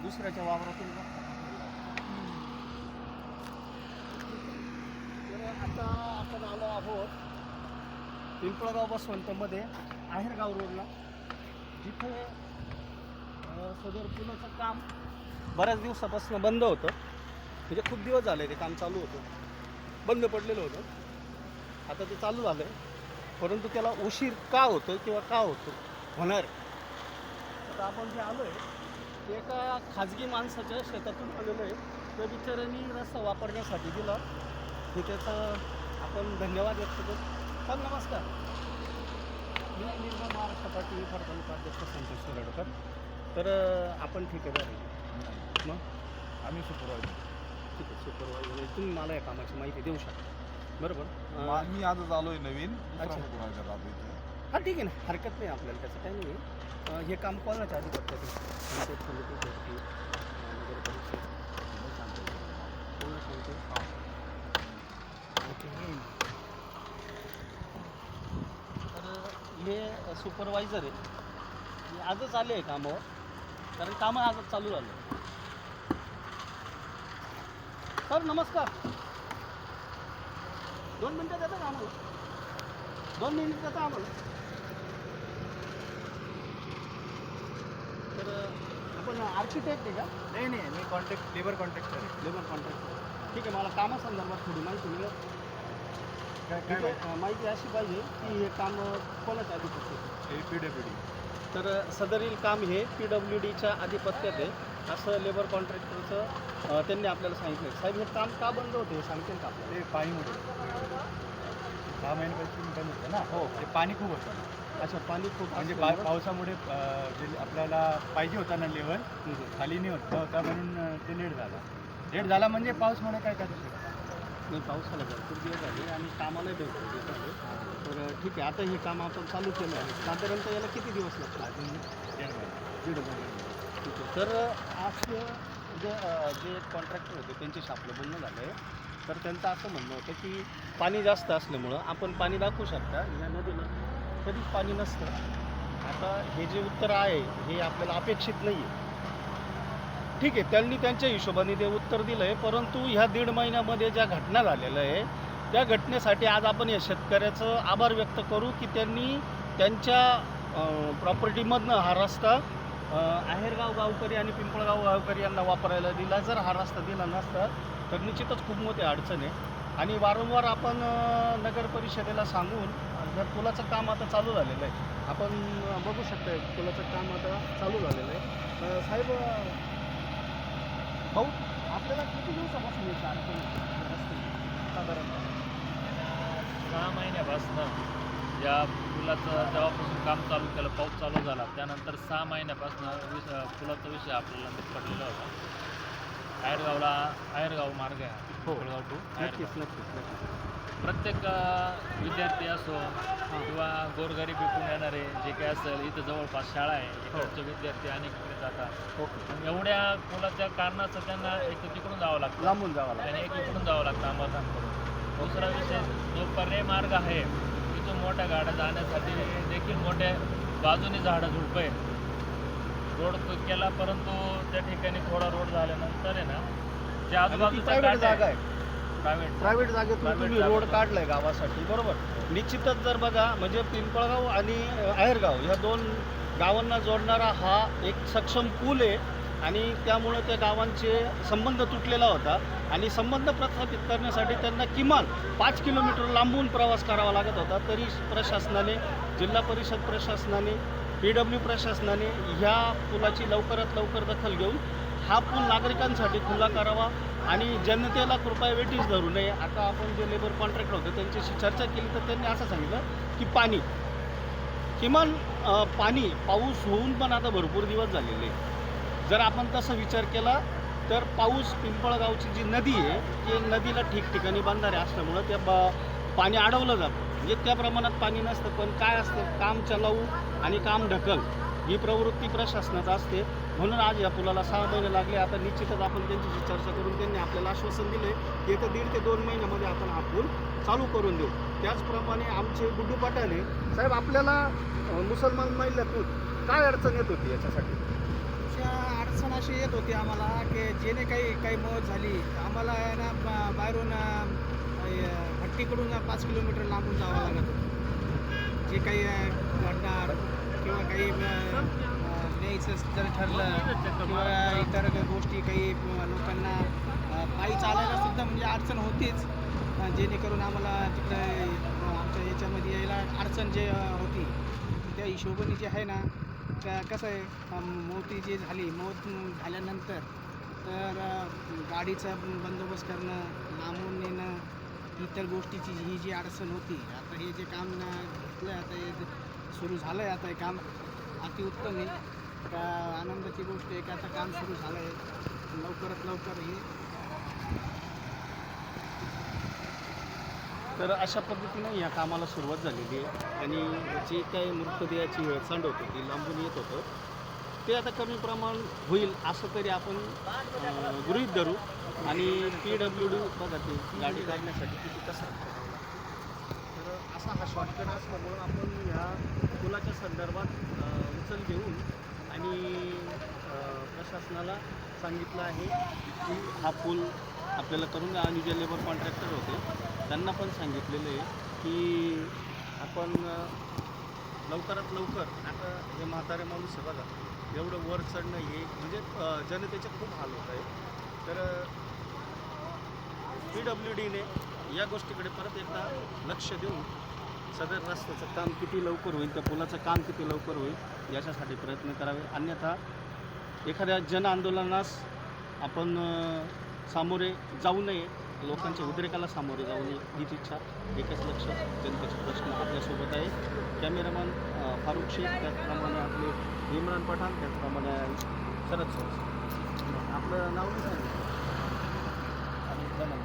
दुसऱ्याच्या वावरातून तर आता आपण आलो आहोत पिंपळगाव बसवंतमध्ये आहेरगाव रोडला, जिथे सदर पुलाचं काम बऱ्याच दिवसापासून बंद होतं. म्हणजे खूप दिवस झाले ते काम चालू होतं, बंद पडलेलं होतं. आता ते चालू झालं आहे, परंतु त्याला उशीर का होतो किंवा का होणार. आता आपण जे आलो आहे ते एका खाजगी माणसाच्या शेतातून आलेलो आहे. त्या बिचाऱ्यांनी रस्ता वापरण्यासाठी दिला, मी त्याचं आपण धन्यवाद व्यक्त करतो. सर नमस्कार, मी निर्मळ महाराष्ट्र पार्टी विभाग तालुका अध्यक्ष संतोष शिरडकर. तर आपण ठेकेदार आहे मग आम्ही सुपरवायझर. ठीक आहे, सुपरवायझर तुम्ही मला या कामाची माहिती देऊ शकता बरोबर. मी आजच आलोय नवीन अच्छा. सुपरवायझर राहतो इथे. हां ठीक आहे ना, हरकत नाही आपल्याला, त्याचं काही नाही. हे काम कोणाच्या आधी करतात नगर परिषद तर हे सुपरवायझर आहे, हे आजच आले आहे कामावर, कारण कामं आजच चालू झालं. सर नमस्कार, 2 मिनटं देता का आम्हाला? 2 मिनिट देता आम्हाला? तर आपण आर्किटेक्ट आहे का? नाही नाही, मी लेबर कॉन्ट्रॅक्टर आहे. Labour contractor. ठीक आहे, मला कामासंदर्भात थोडी माहिती मिळेल. माहिती अशी पाहिजे की हे काम कोणाच्या आधिपत्यात आहे? PWD. तर सदरील काम हे PWDच्या आधिपत्यात आहे असं लेबर कॉन्ट्रॅक्टरचं त्यांनी आपल्याला सांगितलं. साहेब हे काम का बंद होते हे सांगतील का आपल्याला? ते पाणीमुळे 6 महिन्यापासून बंद होतं ना. हो, ते पाणी खूप होतं. अच्छा, पाणी खूप म्हणजे असल्यामुळं? पावसामुळे जे आपल्याला पाहिजे होता ना लेवल खाली नाही होता म्हणून ते लेट झाला म्हणजे पाऊसमुळे काय करू शकत नाही. पावसाला भरपूर दिवस झाले आणि कामालाही भरपूर दिवस झाले. तर ठीक आहे, आता हे काम आपण चालू केलं आहे. साधारणतः याला किती दिवस लागतात? अजून 1.5 महिने. 1.5 महिने. ठीक आहे. तर आज जे कॉन्ट्रॅक्टर होते त्यांच्याशी आपलं बोलणं झालं आहे. तर त्यांचं असं म्हणणं होतं की पाणी जास्त असल्यामुळं आपण पाणी दाखवू शकता, या नदीला कधीच पाणी नसतं. आता हे जे उत्तर आहे हे आपल्याला अपेक्षित नाही आहे. ठीक आहे, त्यांनी त्यांच्या हिशोबाने ते उत्तर दिलं आहे, परंतु ह्या 1.5 महिन्यामध्ये ज्या घटना झालेल्या आहे त्या घटनेसाठी आज आपण या शेतकऱ्याचं आभार व्यक्त करू की त्यांनी त्यांच्या प्रॉपर्टीमधनं हा रस्ता आहेरगाव गावकरी आणि पिंपळगाव गावकरी यांना वापरायला दिला. जर हा रस्ता दिला नसता तर निश्चितच खूप मोठी अडचण आहे. आणि वारंवार आपण नगर परिषदेला सांगून जर पुलाचं काम आता चालू झालेलं आहे, आपण बघू शकता पुलाचं काम आता चालू झालेलं आहे. साहेब भाऊ, आपल्याला किती दिवसापासून यायचं अडचण रस्ते साधारणतः? 6 महिन्यापासून या पुलाचं जेव्हापासून काम चालू केलं, पाऊस चालू झाला त्यानंतर 6 महिन्यापासून पुलाचा विषय आपल्याला पडलेला होता. आहेरगाव मार्ग आहे, पिंपळगाव टू नक्कीच आहेरगाव. नक्कीच नक्कीच. प्रत्येक विद्यार्थी असो किंवा गोरगरिबीतून येणारे जे काही असेल, इथं जवळपास शाळा आहे, इकडचे विद्यार्थी अनेक इकडे जातात. ओके, मग एवढ्या पुलाच्या कारणाचं त्यांना एक तिकडून जावं लागतं लांबून जावं लागतं. आणि एक इकडून जावं लागतं अंबादानकडून. दुसरा विषय, जो पर्यायी मार्ग आहे तिथून मोठ्या गाड्या जाण्यासाठी देखील मोठ्या बाजूने झाडं झुडपं आहे. रोड केला, परंतु त्या ठिकाणी थोडा रोड झाल्यानंतर आहे ना, जे आजूबाजूचा प्रायव्हेट जागा आहे, प्रायव्हेट जागेतून Private तुम्ही जागा. रोड काढलाय गावासाठी बरोबर. निश्चितच जर बघा म्हणजे पिंपळगाव आणि आहेरगाव ह्या 2 गावांना जोडणारा हा एक सक्षम पूल आहे आणि त्यामुळं त्या गावांचे संबंध तुटलेला होता आणि संबंध प्रस्थापित करण्यासाठी त्यांना किमान 5 किलोमीटर लांबून प्रवास करावा लागत होता. तरी प्रशासनाने, जिल्हा परिषद प्रशासनाने, PW प्रशासनाने ह्या पुलाची लवकरात लवकर दखल घेऊन हा पूल नागरिकांसाठी खुला करावा आणि जनतेला कृपया वेठीस धरू नये. आता आपण जे लेबर कॉन्ट्रॅक्टर होते त्यांच्याशी चर्चा केली तर त्यांनी असं सांगितलं की पाणी किमान पाऊस होऊन पण आता भरपूर दिवस झालेले. जर आपण तसा विचार केला तर पाऊस, पिंपळगावची जी नदी आहे ती नदीला ठिकठिकाणी बंधारे असल्यामुळं त्या पाणी अडवलं जातं. म्हणजे त्या प्रमाणात पाणी नसतं. पण काय असतं, काम चलावू आणि काम ढकल ही प्रवृत्ती प्रशासनात असते. म्हणून आज या पुलाला 6 महिने लागले. आता निश्चितच आपण त्यांच्याशी चर्चा करून त्यांनी आपल्याला आश्वासन दिले की येत्या 1.5 ते 2 महिन्यामध्ये आपण हा पूल चालू करून देऊ. त्याचप्रमाणे आमचे गुड्डू पाटाले साहेब, आपल्याला मुसलमान महिलातून काय अडचण येत होती याच्यासाठी? अडचण अडचण अशी येत होती आम्हाला की जेणे काही मदत झाली आम्हाला आहे ना बाहेरून भट्टीकडून 5 किलोमीटर लांबून जावं लागत होतं. जे काही घडणार किंवा काही न्यायचं जर ठरलं किंवा इतर गोष्टी काही लोकांना पायी चालायला सुद्धा म्हणजे अडचण होतीच. जेणेकरून आम्हाला तिकडे आमच्या याच्यामध्ये यायला अडचण जे होती त्या हिशोबाने जे आहे ना त्या कसं आहे मौती जी झाली मौत झाल्यानंतर तर गाडीचा बंदोबस्त करणं लांबून नेणं इतर गोष्टीची ही जी अडचण होती आता हे जे काम घेतलं आता हे सुरू झालं आहे आता हे काम अतिउत्तम आहे. का आनंदाची गोष्ट आहे की आता काम सुरू झालं आहे लवकरात लवकर हे. तर अशा पद्धतीनं या कामाला सुरुवात झालेली आहे आणि जी काही मृतदेहाची हेळसांड होती ती लांबून येत होतं ते आता कमी प्रमाण होईल असं तरी आपण गृहीत धरू. आणि PWD बघा ते गाडी काढण्यासाठी किती कसं तर असा हा शॉर्टकट असल्यामुळं आपण ह्या पुलाच्या संदर्भात उचल घेऊन आणि प्रशासनाला सांगितलं आहे की हा पूल आपल्याला करून द्या. आणि जे लेबर कॉन्ट्रॅक्टर होते त्यांना पण सांगितलेलं आहे की आपण लवकरात लवकर आता हे म्हातारे माणूस आहे बघा एवढं वर चढणं हे म्हणजे जनतेचे खूप हाल होत आहे. तर PWDने या गोष्टीकडे परत एकदा लक्ष देऊन सदर रस्त्याचं काम किती लवकर होईल त्या पुलाचं काम किती लवकर होईल याच्यासाठी प्रयत्न करावे. अन्यथा एखाद्या जन आंदोलनास आपण सामोरे जाऊ नये लोकांच्या उद्रेकाला सामोरे जाऊ नये हीच इच्छा. एकच लक्ष जनतेचे प्रश्न आपल्यासोबत आहे. कॅमेरामॅन फारुख शेख त्याचप्रमाणे आपले इम्रान पठाण त्याचप्रमाणे शरद सर आपलं नाव काय सांगितलं आणि